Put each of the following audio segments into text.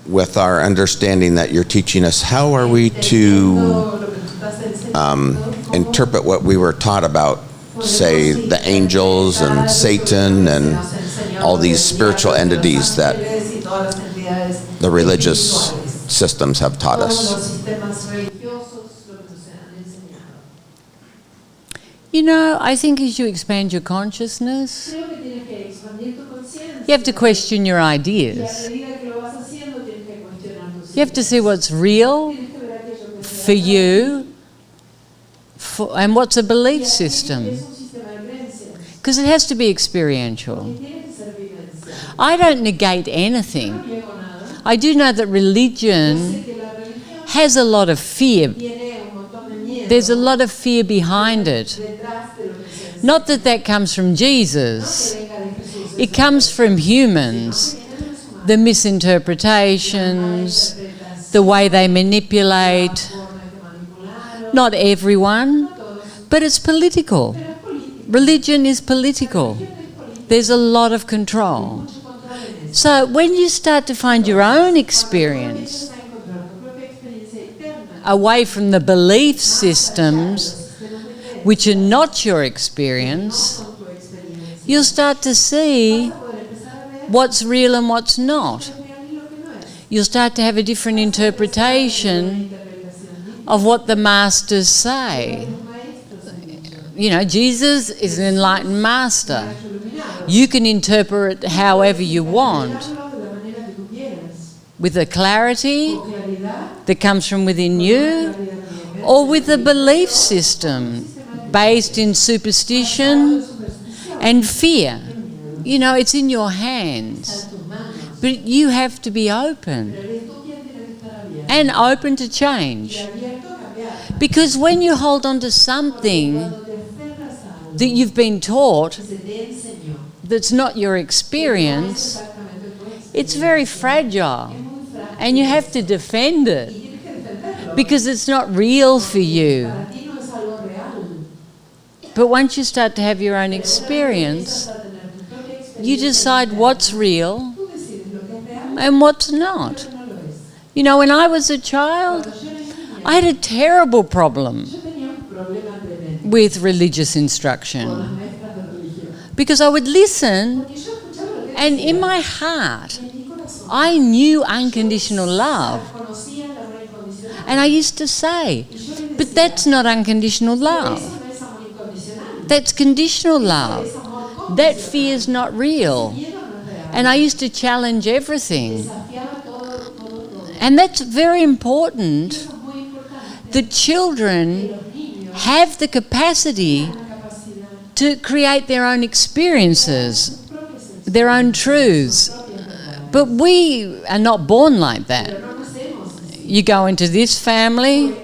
with our understanding that you're teaching us, how are we to interpret what we were taught about, say, the angels and Satan and all these spiritual entities that the religious systems have taught us? You know, I think as you expand your consciousness, you have to question your ideas. You have to see what's real for you and what's a belief system. Because it has to be experiential. I don't negate anything. I do know that religion has a lot of fear. There's a lot of fear behind it. Not that that comes from Jesus. It comes from humans. The misinterpretations, the way they manipulate. Not everyone, but it's political. Religion is political. There's a lot of control. So when you start to find your own experience away from the belief systems which are not your experience, you'll start to see what's real and what's not. You'll start to have a different interpretation of what the masters say. You know, Jesus is an enlightened master. You can interpret it however you want, with a clarity that comes from within you, or with a belief system based in superstition and fear. You know, it's in your hands. But you have to be open. And open to change. Because when you hold on to something that you've been taught that's not your experience, it's very fragile. And you have to defend it. Because it's not real for you. But once you start to have your own experience, you decide what's real and what's not. You know, when I was a child, I had a terrible problem with religious instruction. Because I would listen, and in my heart, I knew unconditional love. And I used to say, but that's not unconditional love. That's conditional love. That fear is not real. And I used to challenge everything. And that's very important. The children have the capacity to create their own experiences, their own truths. But we are not born like that. You go into this family,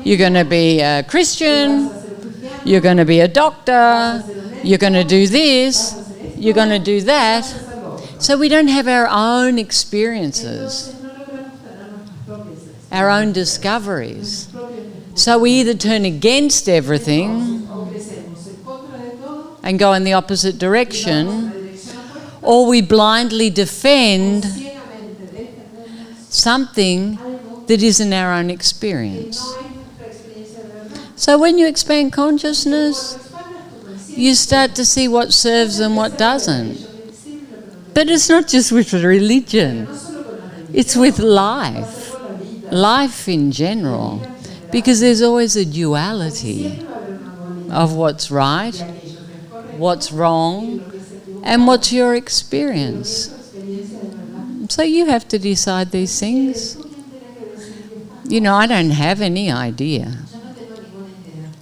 you're going to be a Christian, you're going to be a doctor, you're going to do this, you're going to do that. So we don't have our own experiences, our own discoveries. So we either turn against everything and go in the opposite direction, or we blindly defend something that isn't our own experience. So when you expand consciousness, you start to see what serves and what doesn't. But it's not just with religion. It's with life. Life in general. Because there's always a duality of what's right, what's wrong, and what's your experience. So you have to decide these things. You know, I don't have any idea.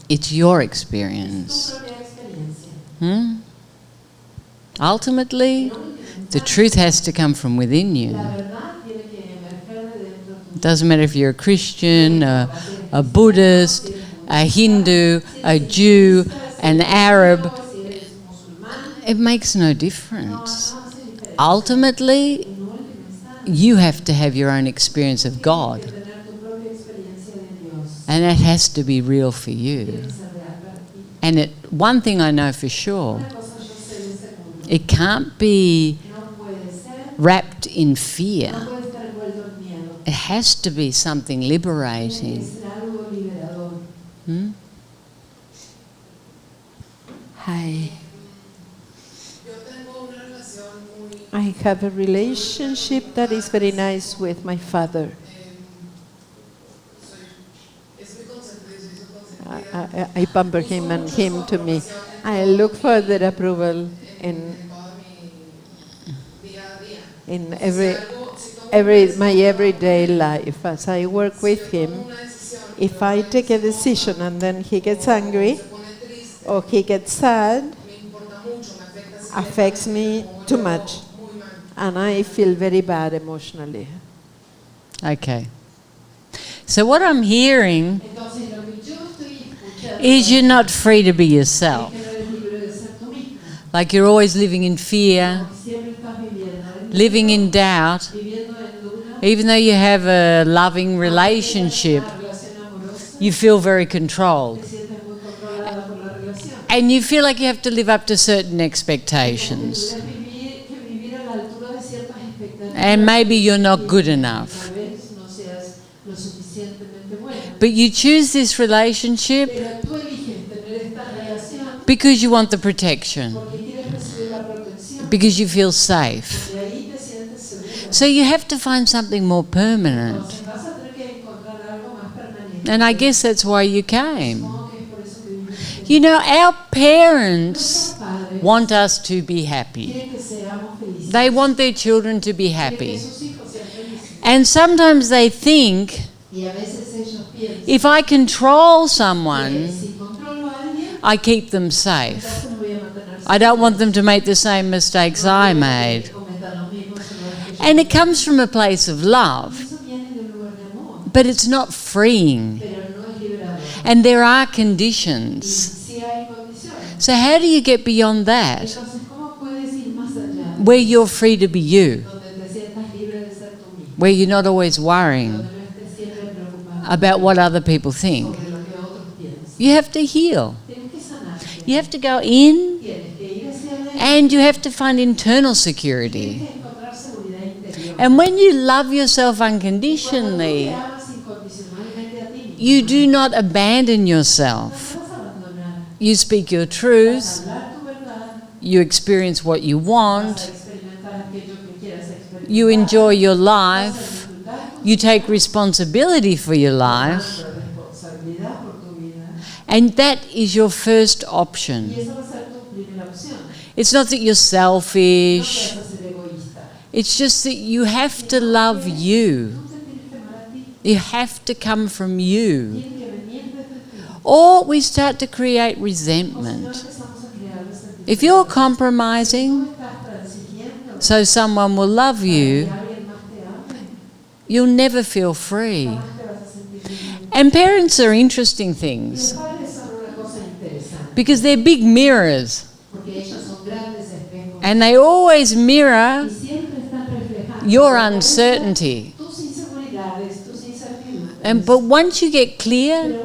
It's your experience. Ultimately, the truth has to come from within you. It doesn't matter if you're a Christian, a Buddhist, a Hindu, a Jew, an Arab. It makes no difference. Ultimately, you have to have your own experience of God. And that has to be real for you. And one thing I know for sure, it can't be wrapped in fear. It has to be something liberating. Hmm? Hi. I have a relationship that is very nice with my father. I pamper him and him to me. I look for their approval in my everyday life. As I work with him, if I take a decision and then he gets angry or he gets sad, affects me too much. And I feel very bad emotionally. Okay. So what I'm hearing is you're not free to be yourself. Like you're always living in fear, living in doubt. Even though you have a loving relationship, you feel very controlled. And you feel like you have to live up to certain expectations. And maybe you're not good enough. But you choose this relationship because you want the protection, because you feel safe. So you have to find something more permanent. And I guess that's why you came. You know, our parents want us to be happy. They want their children to be happy. And sometimes they think, if I control someone, I keep them safe. I don't want them to make the same mistakes I made. And it comes from a place of love. But it's not freeing. And there are conditions. So how do you get beyond that? Where you're free to be you. Where you're not always worrying about what other people think. You have to heal. You have to go in and you have to find internal security. And when you love yourself unconditionally, you do not abandon yourself. You speak your truth. You experience what you want. You enjoy your life. You take responsibility for your life. And that is your first option. It's not that you're selfish. It's just that you have to love you. You have to come from you. Or we start to create resentment. If you're compromising so someone will love you, you'll never feel free. And parents are interesting things because they're big mirrors. And they always mirror your uncertainty. But once you get clear,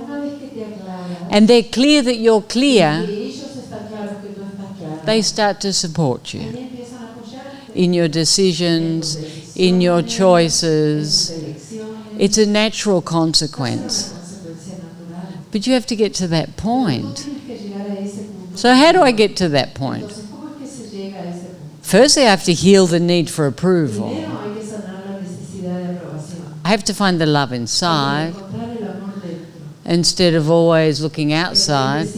and they're clear that you're clear, they start to support you in your decisions, in your choices. It's a natural consequence. But you have to get to that point. So how do I get to that point? Firstly, I have to heal the need for approval. I have to find the love inside instead of always looking outside.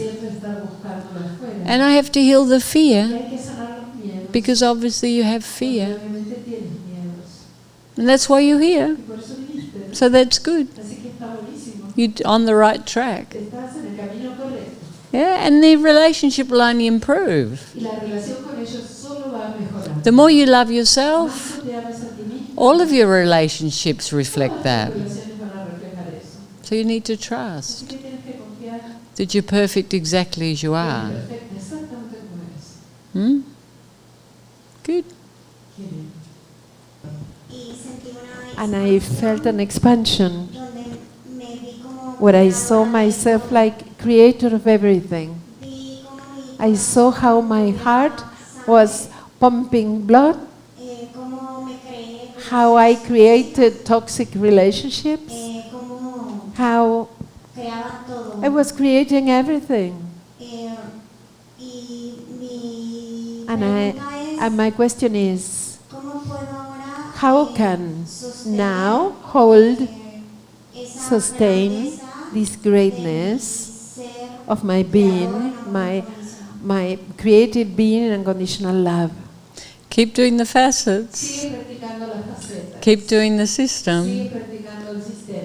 And I have to heal the fear because obviously you have fear. And that's why you're here. So that's good. You're on the right track. Yeah, and the relationship will only improve. The more you love yourself, all of your relationships reflect that. So you need to trust that you're perfect exactly as you are. Good. And I felt an expansion where I saw myself like creator of everything. I saw how my heart was pumping blood, how I created toxic relationships, how creaban todo. I was creating everything. Y mi And pregunta es, my question is, ¿cómo puedo ahora how can sostener, now hold, esa sustain grandeza this de greatness mi ser of my creador being, en amor my incondicional? creative being and unconditional love? Keep doing the facets, keep doing the system,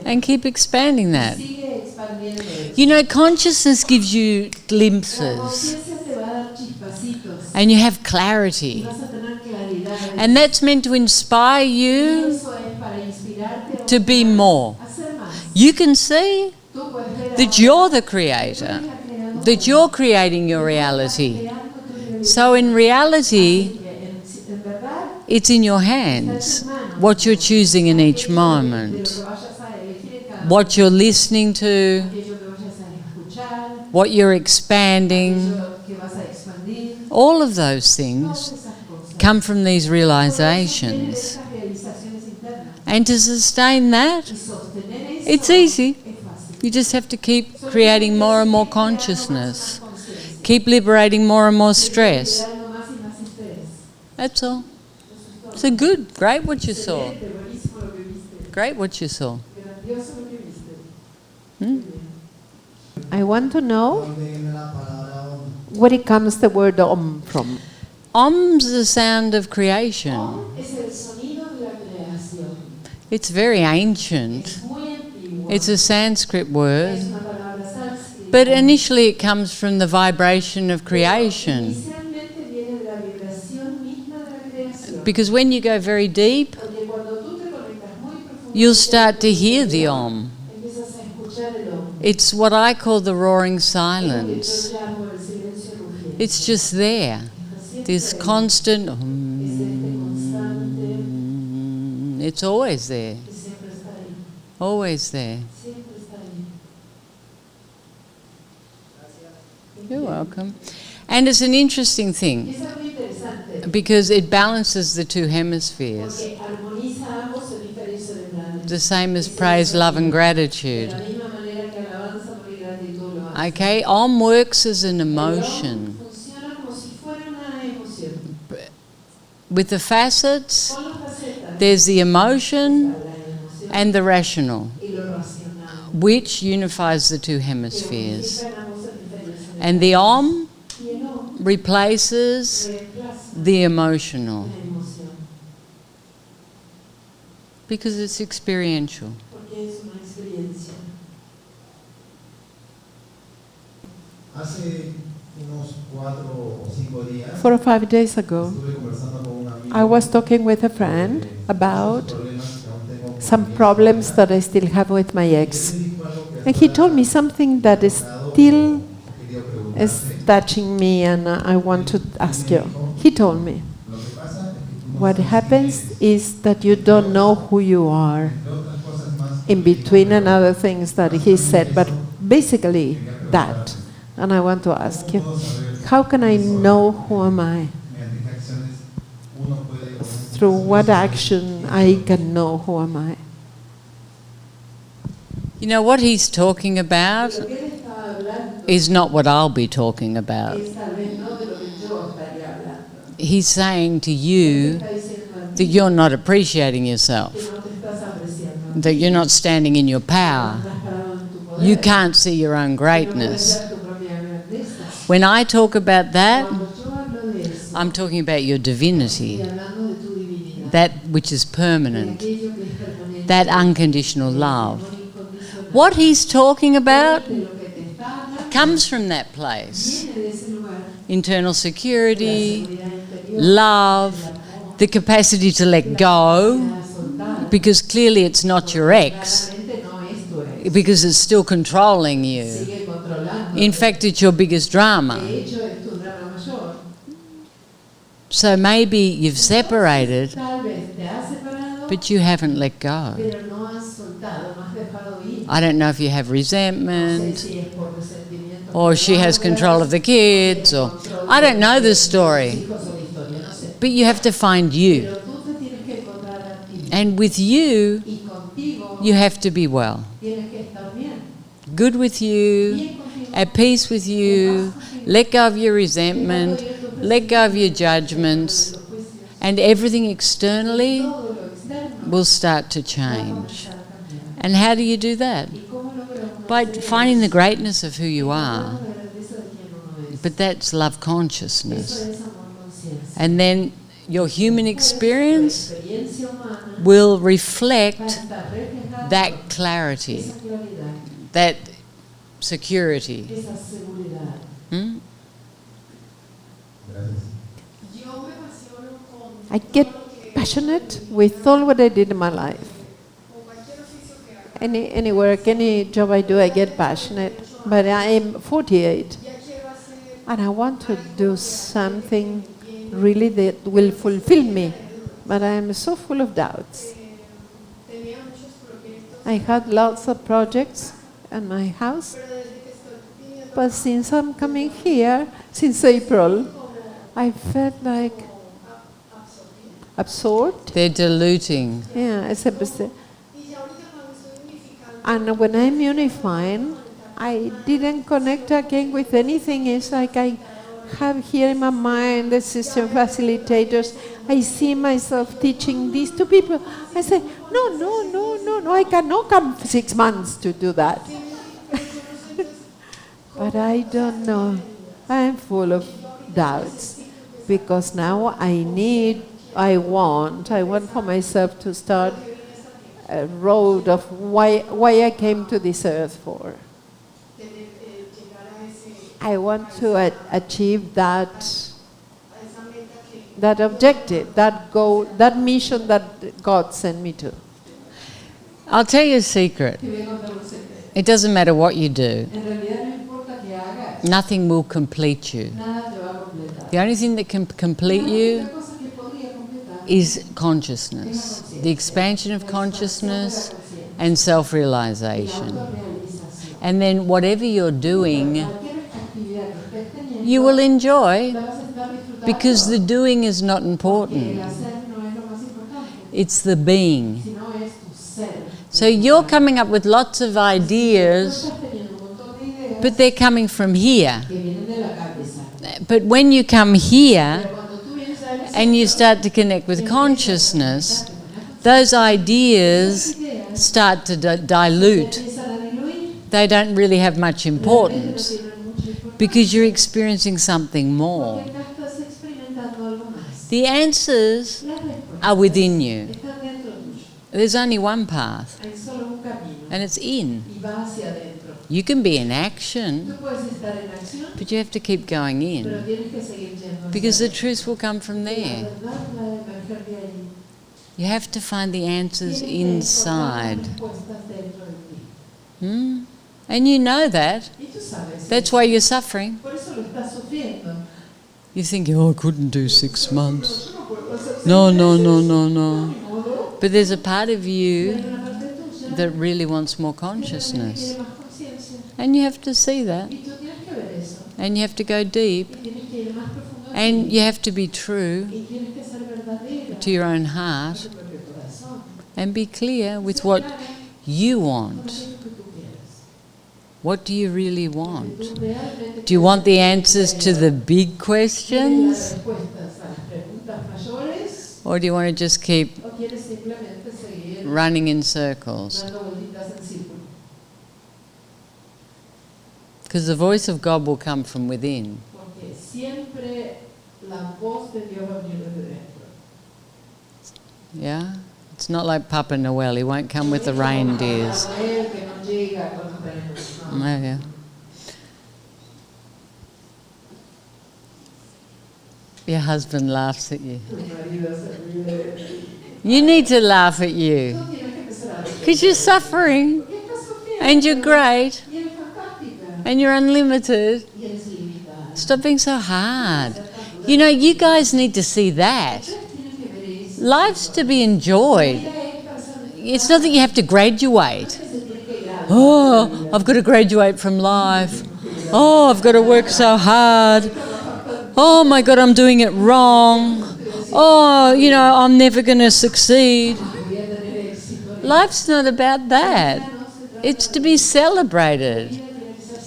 and keep expanding that. You know, consciousness gives you glimpses, and you have clarity. And that's meant to inspire you to be more. You can see that you're the creator, that you're creating your reality. So in reality, it's in your hands, what you're choosing in each moment, what you're listening to, what you're expanding. All of those things come from these realizations. And to sustain that, it's easy. You just have to keep creating more and more consciousness. Keep liberating more and more stress. That's all. So good. Great what you saw. Great what you saw. I want to know where it comes the word Om from. Om's the sound of creation. It's very ancient. It's a Sanskrit word. But initially it comes from the vibration of creation. Because when you go very deep, you'll start to hear the Om. It's what I call the roaring silence. It's just there. This constant it's always there. Always there. You're welcome. And it's an interesting thing because it balances the two hemispheres. The same as praise, love and gratitude. Okay, Om works as an emotion. With the facets, there's the emotion and the rational, which unifies the two hemispheres. And the Om replaces the emotional because it's experiential. Hace unos 4 o 5 días 4 or 5 days ago, estuve conversando con un amigo I was talking with a friend about problemas que aún tengo con some mi problems expareja. that I still have with my Él ex. me dijo algo que And he hasta told me something that is tocado, still quería is preguntarte. touching me, and I want to ask you. He told me, Lo que pasa es que tú no what sabes quién happens eres. is that you don't know who you are, Entre otras cosas más, in between and other things that he said, but basically that. And I want to ask you, how can I know who am I? mediante qué acciones uno puede Through what action I can know who am I? You know, what he's talking about is not what I'll be talking about. He's saying to you that you're not appreciating yourself, that you're not standing in your power. You can't see your own greatness. When I talk about that, I'm talking about your divinity, that which is permanent, that unconditional love. What he's talking about comes from that place. Internal security, love, the capacity to let go, because clearly it's not your ex, because it's still controlling you. In fact, it's your biggest drama. So maybe you've separated, but you haven't let go. I don't know if you have resentment, or she has control of the kids, or I don't know the story. But you have to find you. And with you, Y contigo you have to be well. tienes que estar bien. Good with you, at peace with you, let go of your resentment, let go of your judgments, and everything externally Todo lo externo will start to change. va a cambiar. And how do you do that? ¿Y cómo logramos By hacer finding the eso? greatness of who you are. La grandeza de quien uno es. But that's love Eso consciousness. es amor conciencia. And then your human Tu experience experiencia humana will va a reflect estar reflejando that clarity, esa claridad, that security. esa seguridad. Hmm? Gracias. I get passionate with all what I did in my life. Any work, any job I do, I get passionate. But I am 48, and I want to do something really that will fulfill me. But I am so full of doubts. I had lots of projects in my house, but since I'm coming here, since April, I felt like absorbed. They're diluting. Yeah, and when I'm unifying, I didn't connect again with anything. It's like I have here in my mind the system facilitators. I see myself teaching this to people. I say, no, I cannot come 6 months to do that. But I don't know. I'm full of doubts because now I want for myself to start a road of why I came to this earth for. I want to achieve that objective, that goal, that mission that God sent me to. I'll tell you a secret. It doesn't matter what you do. Nothing will complete you. The only thing that can complete you is consciousness, the expansion of consciousness and self-realization. And then whatever you're doing, you will enjoy because the doing is not important. It's the being. So you're coming up with lots of ideas, but they're coming from here. But when you come here and you start to connect with consciousness, those ideas start to dilute. They don't really have much importance because you're experiencing something more. The answers are within you. There's only one path, and it's in. You can be in action, but you have to keep going in because the truth will come from there. You have to find the answers inside. And you know that. That's why you're suffering. You think, oh, I couldn't do 6 months. No. But there's a part of you that really wants more consciousness. And you have to see that. And you have to go deep. And you have to be true to your own heart and be clear with what you want. What do you really want? Do you want the answers to the big questions? Or do you want to just keep running in circles? Because the voice of God will come from within. Yeah? It's not like Papa Noel. He won't come with the reindeers. Oh, yeah. Your husband laughs at you. You need to laugh at you. Because you're suffering. And you're great. And you're unlimited. Stop being so hard. You know, you guys need to see that. Life's to be enjoyed. It's not that you have to graduate. Oh, I've got to graduate from life. Oh, I've got to work so hard. Oh my God, I'm doing it wrong. Oh, you know, I'm never going to succeed. Life's not about that. It's to be celebrated.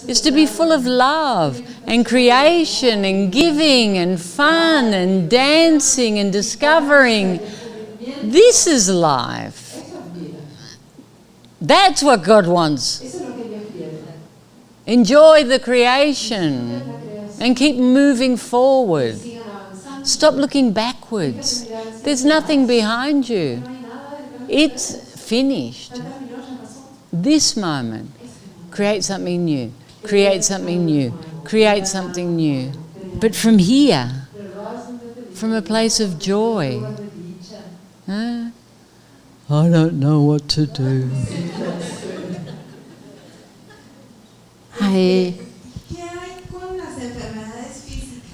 It's to be full of love and creation and giving and fun and dancing and discovering. This is life. That's what God wants. Enjoy the creation and keep moving forward. Stop looking backwards. There's nothing behind you. It's finished. This moment, create something new, create something new, create something new. But from here, from a place of joy. Huh? I don't know what to do.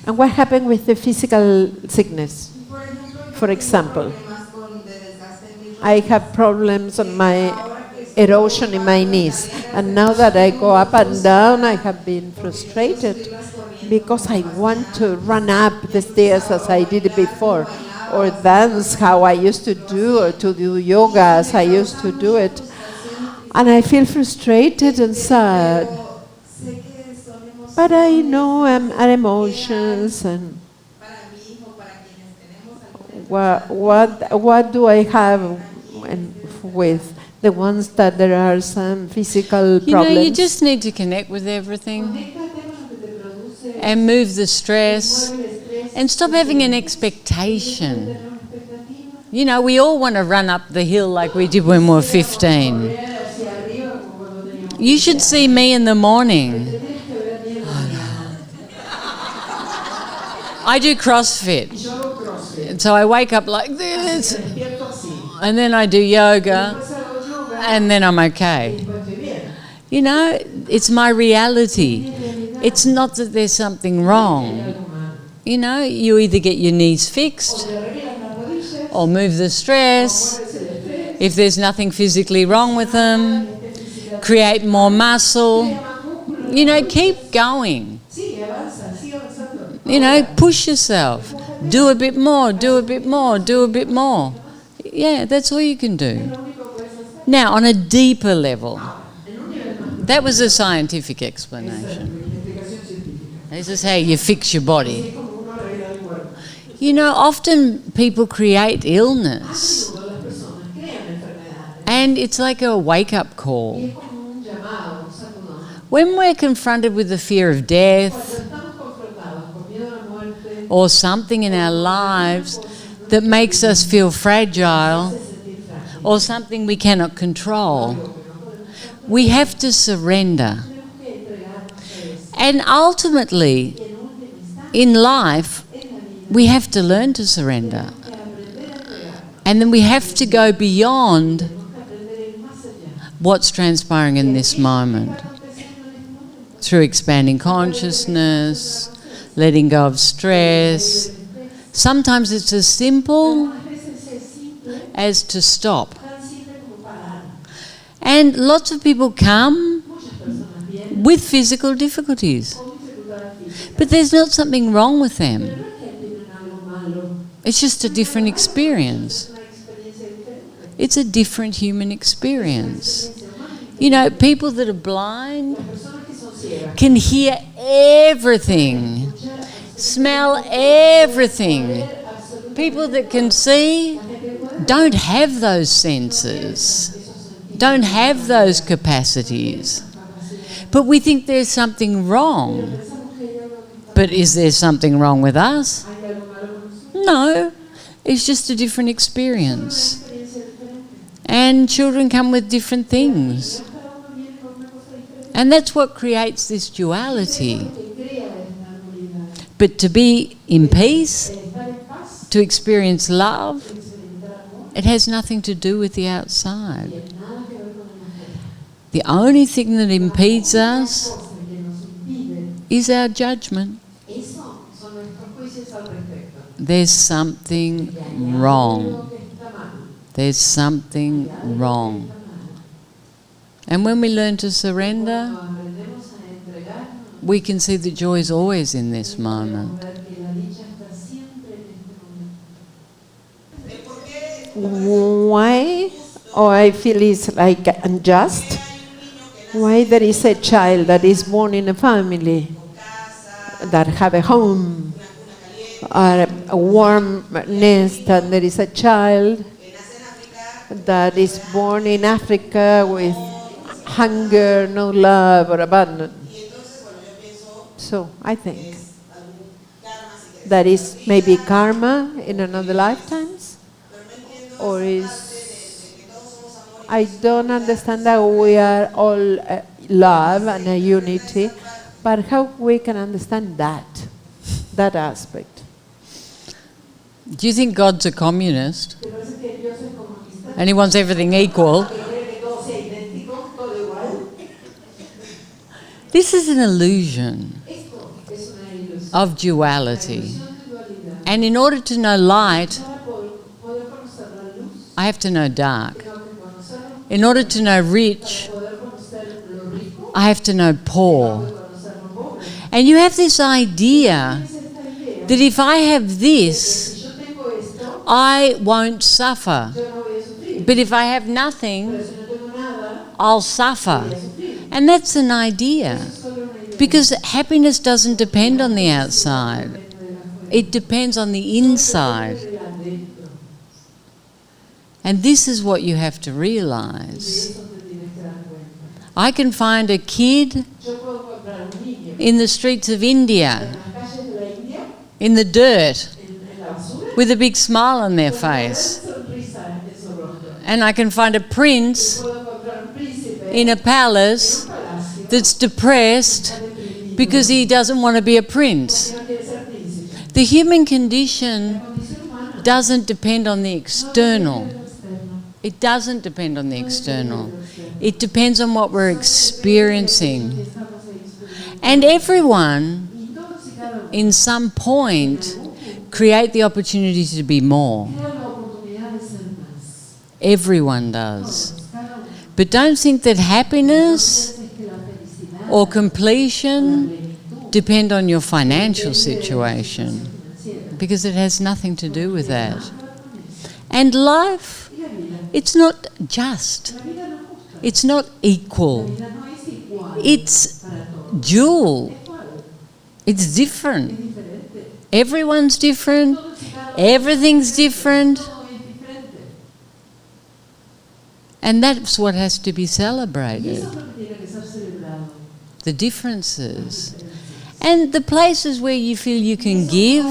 And what happened with the physical sickness? For example, I have problems on my erosion in my knees, and now that I go up and down, I have been frustrated because I want to run up the stairs as I did before, or dance how I used to do, or to do yoga as I used to do it, and I feel frustrated and sad. But I know our emotions, and what do I have with the ones that there are some physical problems? You know, you just need to connect with everything and move the stress and stop having an expectation. You know, we all want to run up the hill like we did when we were 15. You should see me in the morning. I do CrossFit. So I wake up like this, and then I do yoga, and then I'm okay. You know, it's my reality. It's not that there's something wrong. You know, you either get your knees fixed or move the stress. If there's nothing physically wrong with them, create more muscle. You know, keep going. You know, push yourself. Do a bit more, do a bit more, do a bit more. Yeah, that's all you can do. Now, on a deeper level, that was a scientific explanation. This is how you fix your body. You know, often people create illness, and it's like a wake-up call. When we're confronted with the fear of death, or something in our lives that makes us feel fragile, or something we cannot control, we have to surrender. And ultimately, in life, we have to learn to surrender. And then we have to go beyond what's transpiring in this moment through expanding consciousness, letting go of stress. Sometimes it's as simple as to stop. And lots of people come with physical difficulties, but there's not something wrong with them. It's just a different experience. It's a different human experience. You know, people that are blind can hear everything, smell everything. People that can see don't have those senses, don't have those capacities. But we think there's something wrong. But is there something wrong with us? No, it's just a different experience. And children come with different things. And that's what creates this duality. But to be in peace, to experience love, it has nothing to do with the outside. The only thing that impedes us is our judgment. There's something wrong. There's something wrong. And when we learn to surrender, we can see that joy is always in this moment. Why or I feel it's like unjust. Why there is a child that is born in a family that have a home or a warm nest, and there is a child that is born in Africa with hunger, no love, or abandon. So I think that is maybe karma in another lifetimes, or is, I don't understand that we are all love and a unity, but how we can understand that aspect. Do you think God's a communist? And he wants everything equal? This is an illusion of duality. And in order to know light, I have to know dark. In order to know rich, I have to know poor. And you have this idea that if I have this, I won't suffer. But if I have nothing, I'll suffer. And that's an idea. Because happiness doesn't depend on the outside. It depends on the inside. And this is what you have to realize. I can find a kid in the streets of India, in the dirt, with a big smile on their face. And I can find a prince in a palace that's depressed because he doesn't want to be a prince. The human condition doesn't depend on the external. It doesn't depend on the external. It depends on what we're experiencing. And everyone, in some point, create the opportunity to be more. Everyone does. But don't think that happiness or completion depend on your financial situation, because it has nothing to do with that. And life, it's not just. It's not equal. It's dual. It's different. Everyone's different. Everything's different. And that's what has to be celebrated. The differences. And the places where you feel you can give,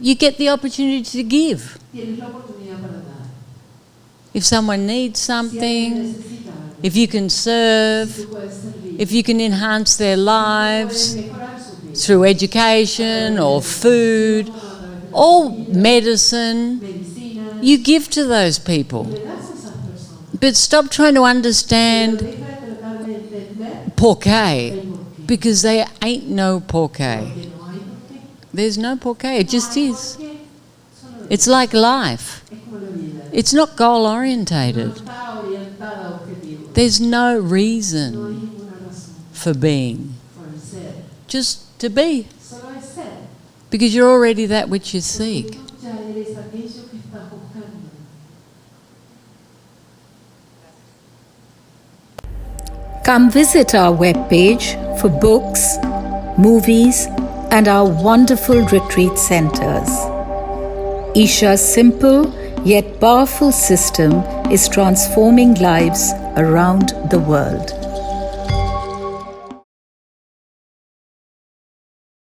you get the opportunity to give. If someone needs something, if you can serve, if you can enhance their lives through education or food or medicine, you give to those people. But stop trying to understand por qué, because there ain't no por qué. There's no por qué, it just is. It's like life. It's not goal-orientated. There's no reason for being. Just to be. Because you're already that which you seek. Come visit our webpage for books, movies, and our wonderful retreat centers. Isha's simple yet powerful system is transforming lives around the world.